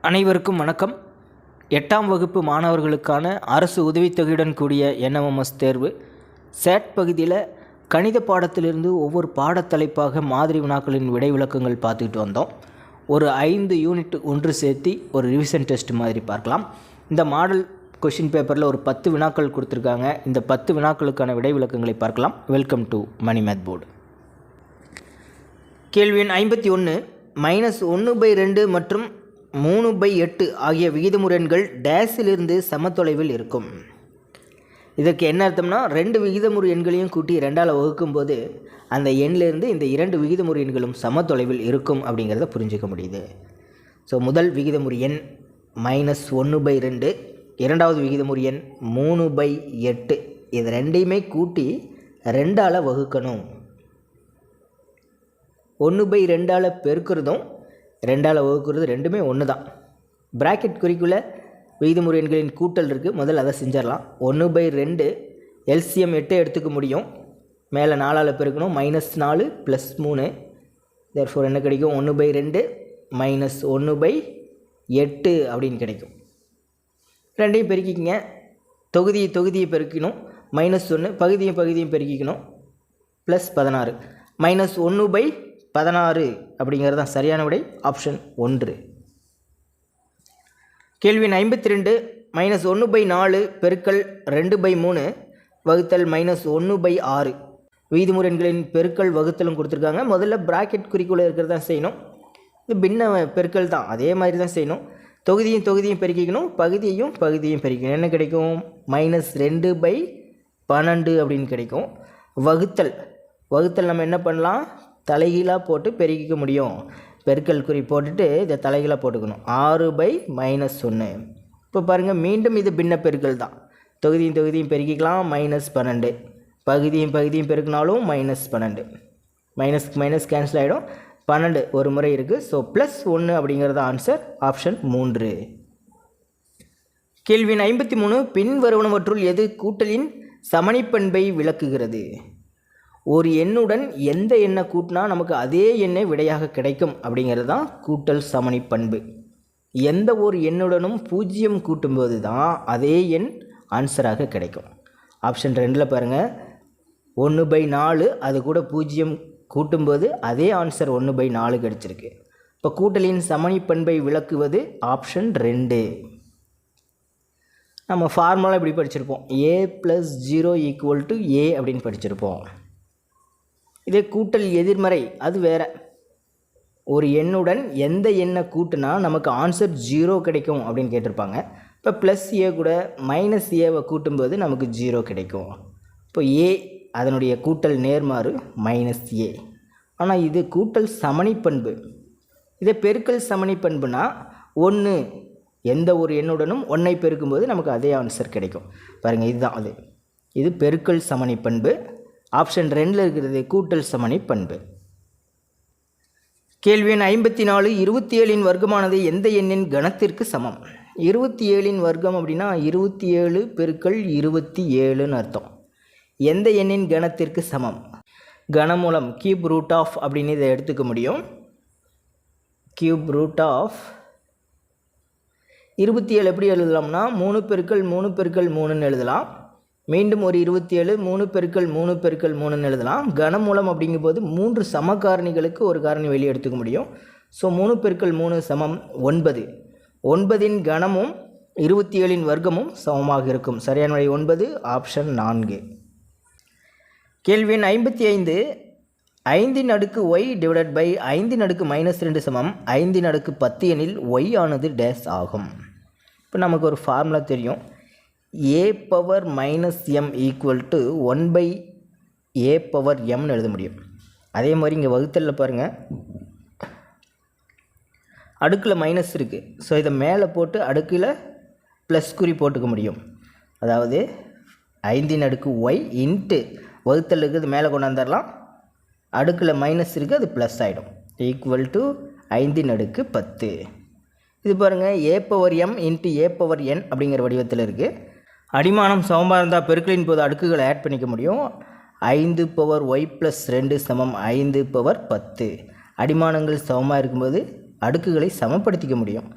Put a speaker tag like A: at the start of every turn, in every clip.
A: அனைவருக்கும் வணக்கம். 8ஆம் வகுப்பு மாணவர்களுக்கான அரசு உதவித்தொகையுடன் கூடிய NMMS தேர்வு சேட் பகுதியில் கணித பாடத்திலிருந்து ஒவ்வொரு பாடத்தலைப்பாக மாதிரி வினாக்களின் விடை விளக்கங்கள் பார்த்துக்கிட்டு வந்தோம். ஒரு 5 யூனிட் ஒன்று சேர்த்து ஒரு ரிவிஷன் டெஸ்ட் மாதிரி பார்க்கலாம். இந்த மாடல் கொஷின் பேப்பரில் ஒரு 10 வினாக்கள் கொடுத்துருக்காங்க. இந்த 10 வினாக்களுக்கான விடை விளக்கங்களை பார்க்கலாம். Welcome to money math board. கேள்வி எண் 51. -1/2 மற்றும் 3/8 ஆகிய விகிதமுறு எண்கள் டேஸிலிருந்து சமத்தொலைவில் இருக்கும். இதற்கு என்ன அர்த்தம்னா, 2 விகிதமுறு எண்களையும் கூட்டி 2ஆல் வகுக்கும்போது அந்த எண்ணிலிருந்து இந்த 2 விகிதமுறு எண்களும் சமத்தொலைவில் இருக்கும் அப்படிங்கிறத புரிஞ்சிக்க முடியுது. ஸோ முதல் விகிதமுறு எண் -1/2, இரண்டாவது விகிதமுறு எண் 3/8. இது ரெண்டையுமே கூட்டி 2ஆல் வகுக்கணும். 1/2ஆல் பெருக்கிறதும் 2ஆல் வகுக்கிறது ரெண்டுமே ஒன்று தான். ப்ராக்கெட் குறிக்குள்ள விகிதமுறு எண்களின் கூட்டல் இருக்குது. முதல்ல அதை செஞ்சிடலாம். 1/2 LCM 8 எடுத்துக்க முடியும். மேலே 4ஆல் பெருக்கணும். -4 + 3. தேர்ஃபோர் என்ன கிடைக்கும்? 1/2 - 1/8 அப்படின்னு கிடைக்கும். ரெண்டையும் பெருக்கிக்கங்க. தொகுதியை பெருக்கணும். -1 பகுதியும் பெருக்கிக்கணும். +16 -1/16 அப்படிங்கிறது தான் சரியான விடை. ஆப்ஷன் 1. கேள்வி 52. -1/4 பெருக்கல் 2/3 வகுத்தல் -1/6 விகிதமுறு எண்களின் பெருக்கல் வகுத்தலும் கொடுத்துருக்காங்க. முதல்ல ப்ராக்கெட் குறிக்குள்ளே இருக்கிறது தான் செய்யணும். இது பின்ன பெருக்கல் தான், அதே மாதிரி தான் செய்யணும். தொகுதியும் பெருக்கிக்கணும். பகுதியும் பெருக்கிக்கணும். என்ன கிடைக்கும்? -2/12 அப்படின்னு கிடைக்கும். வகுத்தல் நம்ம என்ன பண்ணலாம்? தலைகீழாக போட்டு பெருக்கிக்க முடியும். பெருக்கல் குறி போட்டுட்டு இதை தலைகீழாக போட்டுக்கணும். 6/-1. இப்போ பாருங்கள், மீண்டும் இது பின்ன பெருக்கல் தான். தொகுதியும் பெருக்கிக்கலாம். -12 பகுதியும் பெருக்கினாலும் -12. மைனஸ் கேன்சல் ஆகிடும். 12 ஒரு முறை இருக்குது. ஸோ +1 அப்படிங்கிறது ஆன்சர். ஆப்ஷன் 3. கேள்வி 53. பின்வருவனவற்றுள் எது கூட்டலின் சமணிப்பண்பை விளக்குகிறது? ஒரு எண்ணுடன் எந்த எண்ணை கூட்டினா நமக்கு அதே எண்ணை விடையாக கிடைக்கும் அப்படிங்கிறது தான் கூட்டல் சமணி பண்பு. எந்த ஒரு எண்ணுடனும் 0 கூட்டும்போது தான் அதே எண் ஆன்சராக கிடைக்கும். ஆப்ஷன் 2ல் பாருங்கள், 1/4 அது கூட 0 கூட்டும்போது அதே ஆன்சர் 1/4 கிடச்சிருக்கு. இப்போ கூட்டலின் சமணி பண்பை விளக்குவது ஆப்ஷன் 2. நம்ம ஃபார்முலா இப்படி படிச்சிருப்போம். A + 0 = A அப்படின்னு படிச்சிருப்போம். இதே கூட்டல் எதிர்மறை அது வேறு. ஒரு எண்ணுடன் எந்த எண்ணை கூட்டினா நமக்கு ஆன்சர் 0 கிடைக்கும் அப்படின்னு கேட்டிருப்பாங்க. இப்போ +A கூட -Aவை கூட்டும்போது நமக்கு 0 கிடைக்கும். இப்போ A அதனுடைய கூட்டல் நேர்மாறு -A. ஆனால் இது கூட்டல் சமணிப்பண்பு. இதே பெருக்கல் சமணிப்பண்புனா 1 எந்த ஒரு எண்ணுடனும் 1ஐ பெருக்கும்போது நமக்கு அதே ஆன்சர் கிடைக்கும். பாருங்கள், இதுதான் அது. இது பெருக்கல் சமணிப்பண்பு. ஆப்ஷன் 2ல் இருக்கிறது கூட்டல் சமணி பண்பு. கேள்வி எண் 54. 27 வர்க்கமானது எந்த எண்ணின் கணத்திற்கு சமம்? 27 வர்க்கம் அப்படின்னா 27 பெருக்கல் 27ன்னு அர்த்தம். எந்த எண்ணின் கணத்திற்கு சமம்? கணமூலம் கியூப் ரூட் ஆஃப் அப்படின்னு இதை எடுத்துக்க முடியும். கியூப் ரூட் ஆஃப் 27 எப்படி எழுதலாம்னா 3 பெருக்கல் 3 பெருக்கல் 3ன்னு எழுதலாம். மீண்டும் ஒரு 27 3 பெருக்கல் 3 பெருக்கல் 3ன்னு எழுதலாம். கனமூலம் அப்படிங்கும்போது 3 சமகாரணிகளுக்கு ஒரு காரணி வெளியே எடுத்துக்க முடியும். ஸோ 3 பெருக்கல் 3 = 9. 9இன் கணமும் 27இன் வர்க்கமும் சமமாக இருக்கும். சரியான விடை 9. ஆப்ஷன் 4. கேள்வி எண் 55. 5y / 5 - 2 5 10 எனில் y ஆனது டேஸ் ஆகும். இப்போ நமக்கு ஒரு ஃபார்முலா தெரியும். a⁻m = 1/a⁻mன்னு எழுத முடியும். அதே மாதிரி இங்கே வகுத்தலில் பாருங்கள், அடுக்கில் மைனஸ் இருக்குது. ஸோ இதை மேலே போட்டு அடுக்கில் ப்ளஸ் குறி போட்டுக்க முடியும். அதாவது 5y இன்ட்டு வகுத்தல் இருக்குது மேலே கொண்டாந்துடலாம். அடுக்கில் மைனஸ் இருக்குது, அது ப்ளஸ் ஆகிடும். = 5/10. இது பாருங்கள், a⁻m × a⁻n அப்படிங்கிற வடிவத்தில் இருக்குது. அடிமானம் சமமாக இருந்தால் பெருக்கலின் போது அடுக்குகளை ஆட் பண்ணிக்க முடியும். 5y + 2 = 5/10. அடிமானங்கள் சமமாக இருக்கும்போது அடுக்குகளை சமப்படுத்திக்க முடியும்.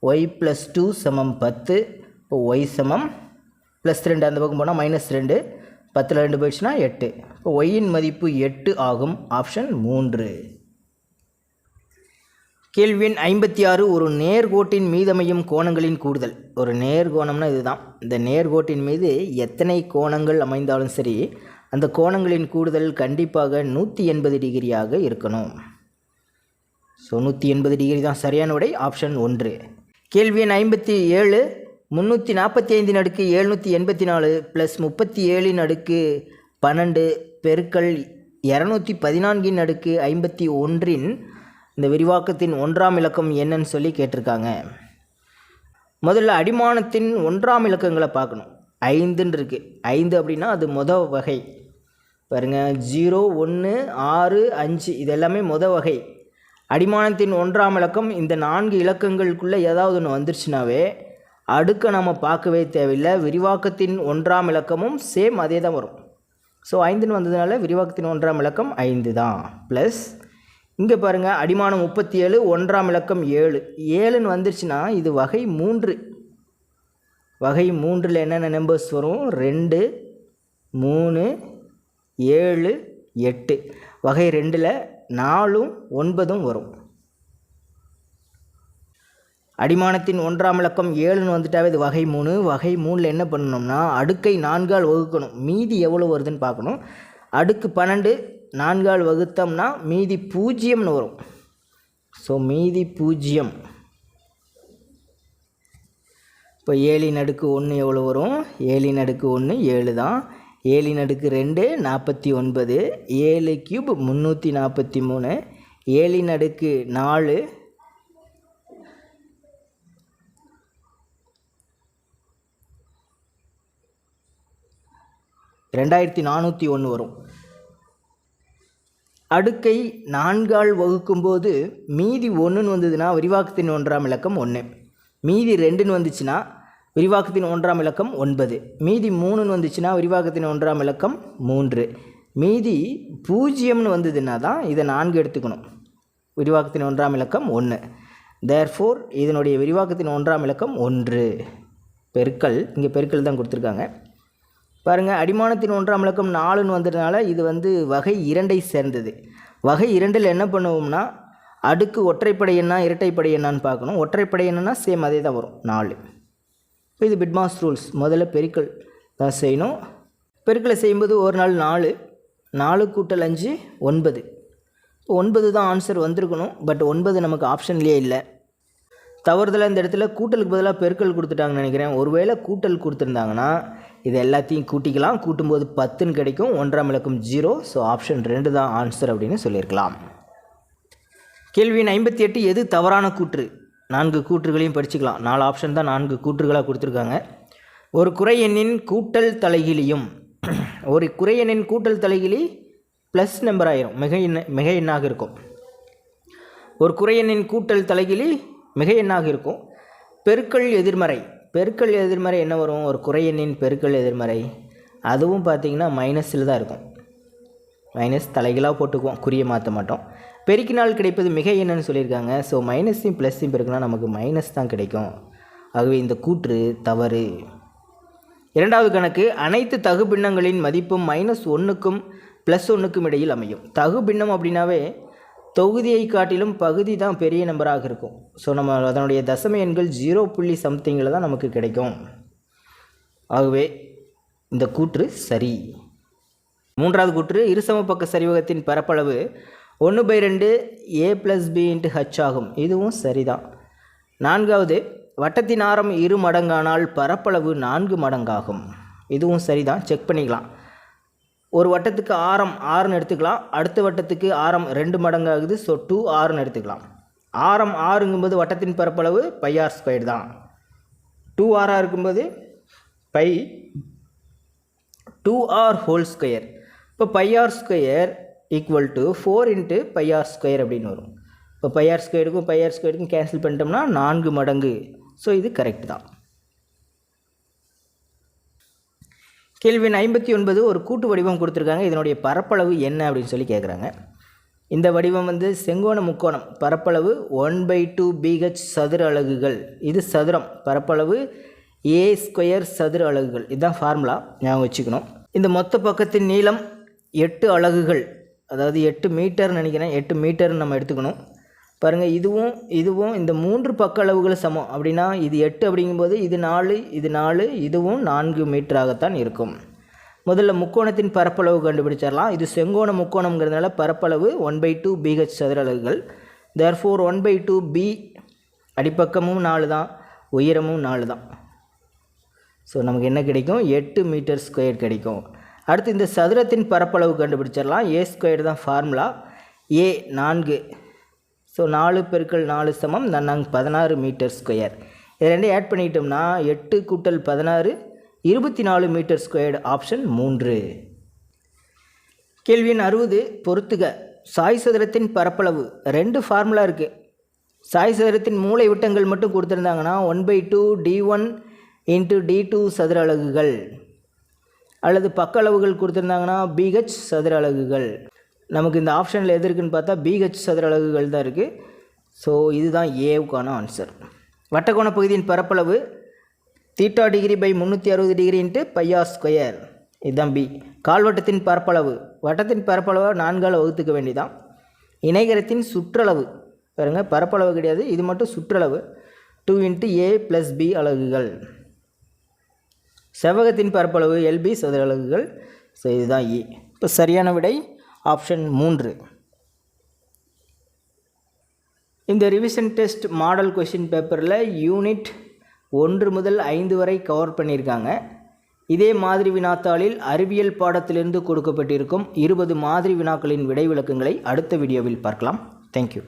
A: ஒய் ப்ளஸ் 2 சமம் 10. இப்போ ஒய் சமம் +2 அந்த பக்கம் போனால் -2, 10ல் 2 போயிடுச்சுன்னா 8. இப்போ ஒய்யின் மதிப்பு 8 ஆகும். ஆப்ஷன் 3. கேள்வி எண் 56. ஒரு நேர்கோட்டின் மீதமையும் கோணங்களின் கூடுதல். ஒரு நேர்கோணம்னா இதுதான். இந்த நேர்கோட்டின் மீது எத்தனை கோணங்கள் அமைந்தாலும் சரி அந்த கோணங்களின் கூடுதல் கண்டிப்பாக 180 டிகிரியாக இருக்கணும். ஸோ 180 டிகிரி தான் சரியான விடை. ஆப்ஷன் 1. கேள்வி எண் 57. 345 அடுக்கு 784 ப்ளஸ் 37 அடுக்கு 12 பெருக்கல் 214 அடுக்கு 51 இந்த விரிவாக்கத்தின் 1ஆம் இலக்கம் என்னன்னு சொல்லி கேட்டிருக்காங்க. முதல்ல அடிமானத்தின் 1ஆம் இலக்கங்களை பார்க்கணும். 5ன்னு இருக்குது. 5 அப்படின்னா அது வகை பாருங்கள். 0, 1, 6, 5 இது எல்லாமே வகை. அடிமானத்தின் 1ஆம் இலக்கம் இந்த 4 இலக்கங்களுக்குள்ளே ஏதாவது ஒன்று வந்துருச்சுனாவே அடுக்க நம்ம பார்க்கவே தேவையில்லை. விரிவாக்கத்தின் 1ஆம் இலக்கமும் சேம் அதே தான் வரும். ஸோ 5ன்னு வந்ததுனால விரிவாக்கத்தின் 1ஆம் இலக்கம் 5 தான். ப்ளஸ் இங்கே பாருங்கள் அடிமானம் 37 1ஆம் இலக்கம் 7. 7ன்னு வந்துருச்சுன்னா இது வகை 3. வகை 3ல் என்னென்ன நம்பர்ஸ் வரும்? 2, 3, 7, 8. வகை 2ல் 4ம் 9ம் வரும். அடிமானத்தின் 1ஆம் இலக்கம் 7ன்னு வந்துட்டாவே இது வகை 3. வகை 3ல் என்ன பண்ணணும்னா அடுக்கை 4ஆல் வகுக்கணும். மீதி எவ்வளோ வருதுன்னு பார்க்கணும். அடுக்கு 12 4ஆல் வகுத்தோம்னா மீதி 0ன்னு வரும். ஸோ மீதி 0. இப்போ 7ன் அடுக்கு 1 எவ்வளோ வரும்? 7ன் அடுக்கு 1 7 தான். 7ன் அடுக்கு 2 49. 7 கியூப் 343. 7ன் அடுக்கு 4 2401 வரும். அடுக்கை 4ஆல் வகுக்கும்போது மீதி 1ன்னு வந்ததுன்னா விரிவாக்கத்தின் 1ஆம் இலக்கம் 1. மீதி 2ன்னு வந்துச்சுன்னா விரிவாக்கத்தின் 1ஆம் இலக்கம் 9. மீதி 3ன்னு வந்துச்சுன்னா விரிவாக்கத்தின் 1ஆம் இலக்கம் 3. மீதி 0ன்னு வந்ததுன்னா தான் இதை 4 எடுத்துக்கணும். விரிவாக்கத்தின் 1ஆம் இலக்கம் 1. தேர்ஃபோர் இதனுடைய விரிவாக்கத்தின் 1ஆம் இலக்கம் 1. பெருக்கல் இங்கே பெருக்கல் தான் கொடுத்துருக்காங்க. பாருங்கள் அடிமானத்தின் 1ஆம் இலக்கம் 4ன்னு வந்ததுனால இது வகை 2ஐ சேர்ந்தது. வகை 2ல் என்ன பண்ணுவோம்னா அடுக்கு ஒற்றைப்படை எண்ணா இரட்டைப்படை எண்ணான்னு பார்க்கணும். ஒற்றைப்படை எண்ணா சேம் அதே தான் வரும் 4. இப்போ இது பிட்மாஸ் ரூல்ஸ். முதல்ல பெருக்கல் தான் செய்யணும். பெருக்கலை செய்யும்போது ஒரு நாள் 4 4 கூட்டல் 5 9. இப்போ 9 தான் ஆன்சர் வந்திருக்கணும். பட் 9 நமக்கு ஆப்ஷன்லேயே இல்லை. தவறுதலாக இந்த இடத்துல கூட்டலுக்கு பதிலாக பெருக்கல் கொடுத்துட்டாங்கன்னு நினைக்கிறேன். ஒருவேளை கூட்டல் கொடுத்துருந்தாங்கன்னா இது எல்லாத்தையும் கூட்டிக்கலாம். கூட்டும்போது 10ன்னு கிடைக்கும். 1ஆம் இலக்கம் 0. ஸோ ஆப்ஷன் 2 தான் ஆன்சர் அப்படின்னு சொல்லியிருக்கலாம். கேள்வி 58. எது தவறான கூற்று? 4 கூற்றுகளையும் படிச்சுக்கலாம். 4 ஆப்ஷன் தான் 4 கூற்றுகளாக கொடுத்துருக்காங்க. ஒரு குறை எண்ணின் கூட்டல் தலைகிலியும் ஒரு குறை எண்ணின் கூட்டல் தலைகிலி ப்ளஸ் நம்பர் ஆயிரும். மிக எண்ணாக இருக்கும். ஒரு குறை எண்ணின் கூட்டல் தலைகிலி மிக எண்ணாக இருக்கும். பெருக்கல் எதிர்மறை. பெருக்கல் எதிர்மறை என்ன வரும்? ஒரு குறை எண்ணின் பெருக்கல் எதிர்மறை அதுவும் பார்த்திங்கன்னா மைனஸில் தான் இருக்கும். மைனஸ் தலைகளாக போட்டுக்குவோம், குறியை மாற்ற மாட்டோம். பெருக்கினால் கிடைப்பது மிக எண்ணுன்னு சொல்லியிருக்காங்க. ஸோ மைனஸையும் ப்ளஸ்ஸையும் பெருக்கினா நமக்கு மைனஸ் தான் கிடைக்கும். ஆகவே இந்த கூற்று தவறு. இரண்டாவது கணக்கு. அனைத்து தகு பின்னங்களின் மதிப்பும் -1க்கும் +1க்கும் இடையில் அமையும். தகு பின்னம் அப்படின்னாவே தொகுதியை காட்டிலும் பகுதி தான் பெரிய நம்பராக இருக்கும். ஸோ நம்ம அதனுடைய தசம எண்கள் 0 சம்திங்கில் தான் நமக்கு கிடைக்கும். ஆகவே இந்த கூற்று சரி. மூன்றாவது கூற்று. இருசமபக்க சரிவகத்தின் பரப்பளவு 1/2 a + b × h ஆகும். இதுவும் சரிதான். நான்காவது. வட்டத்தின் ஆரம் 2 மடங்கானால் பரப்பளவு 4 மடங்காகும். இதுவும் சரிதான். செக் பண்ணிக்கலாம். ஒரு வட்டத்துக்கு ஆரம் 6ன்னு எடுத்துக்கலாம். அடுத்த வட்டத்துக்கு ஆரம் 2 மடங்கு ஆகுது. ஸோ 2r எடுத்துக்கலாம். ஆரம் 6ங்கும்போது வட்டத்தின் பரப்பளவு πr² தான். 2r இருக்கும்போது π 2r². இப்போ πr² = 4 × πr² அப்படின்னு வரும். இப்போ πr²க்கும் கேன்சல் பண்ணிட்டோம்னா 4 மடங்கு. ஸோ இது கரெக்ட் தான். கேள்வி 59. ஒரு கூட்டு வடிவம் கொடுத்துருக்காங்க. இதனுடைய பரப்பளவு என்ன அப்படின்னு சொல்லி கேட்குறாங்க. இந்த வடிவம் வந்து செங்கோண முக்கோணம், பரப்பளவு 1/2 BH சதுர அலகுகள். இது சதுரம், பரப்பளவு A² சதுர அலகுகள். இதுதான் ஃபார்முலா, ஞாபகம் வச்சுக்கணும். இந்த மொத்த பக்கத்தின் நீளம் 8 அலகுகள், அதாவது 8 மீட்டர் நினைக்கிறேன், 8 மீட்டர்னு நம்ம எடுத்துக்கணும். பாருங்கள், இதுவும் இந்த 3 பக்க அளவுகள் சமம். அப்படின்னா இது 8 அப்படிங்கும்போது இது 4, இது 4, இதுவும் 4 மீட்டராகத்தான் இருக்கும். முதல்ல முக்கோணத்தின் பரப்பளவு கண்டுபிடிச்சிடலாம். இது செங்கோண முக்கோணம்ங்கிறதுனால பரப்பளவு 1/2 BH சதுர அலகுகள். தேர்ஃபோர் 1/2 B, அடிப்பக்கமும் 4 தான், உயரமும் 4 தான். ஸோ நமக்கு என்ன கிடைக்கும்? 8 மீட்டர் ஸ்கொயர் கிடைக்கும். அடுத்து இந்த சதுரத்தின் பரப்பளவு கண்டுபிடிச்சிடலாம். A² தான் ஃபார்முலா. A 4, ஸோ 4 × 4 சமம் 16 மீட்டர் ஸ்கொயர். இது ரெண்டையும் ஆட் பண்ணிக்கிட்டோம்னா 8 + 16 24 மீட்டர் ஸ்கொயர்டு. ஆப்ஷன் 3. கேள்வி எண் 60. பொறுத்துக. சாய் சதுரத்தின் பரப்பளவு. 2 ஃபார்முலா இருக்குது. சாய் சதுரத்தின் மூலை விட்டங்கள் மட்டும் கொடுத்துருந்தாங்கன்னா 1/2 D1 × D2 சதுர அலகுகள், அல்லது பக்க அளவுகள் கொடுத்துருந்தாங்கன்னா BH சதுர அலகுகள். நமக்கு இந்த ஆப்ஷனில் எது இருக்குன்னு பார்த்தா BH சதுர அலகுகள் தான் இருக்குது. ஸோ இதுதான் ஏவுக்கான ஆன்சர். வட்டக்கோண பகுதியின் பரப்பளவு θ°/360° × πr². இதுதான் பி. கால்வட்டத்தின் பரப்பளவு. வட்டத்தின் பரப்பளவை 4ஆல் வகுத்துக்க வேண்டியதான். இணைகரத்தின் சுற்றளவு. பாருங்கள், பரப்பளவு கிடையாது, இது மட்டும் சுற்றளவு. 2 × A + B அலகுகள். செவ்வகத்தின் பரப்பளவு LB சதுர அலகுகள். ஸோ இதுதான் ஏ. இப்போ சரியான விடை ஆப்ஷன் 3. இந்த ரிவிஷன் டெஸ்ட் மாடல் கொஷின் பேப்பரில் யூனிட் 1 முதல் 5 வரை கவர் பண்ணியிருக்காங்க. இதே மாதிரி வினாத்தாளில் அறிவியல் பாடத்திலிருந்து கொடுக்கப்பட்டிருக்கும் 20 மாதிரி வினாக்களின் விடை விளக்கங்களை அடுத்த வீடியோவில் பார்க்கலாம். தேங்க்யூ.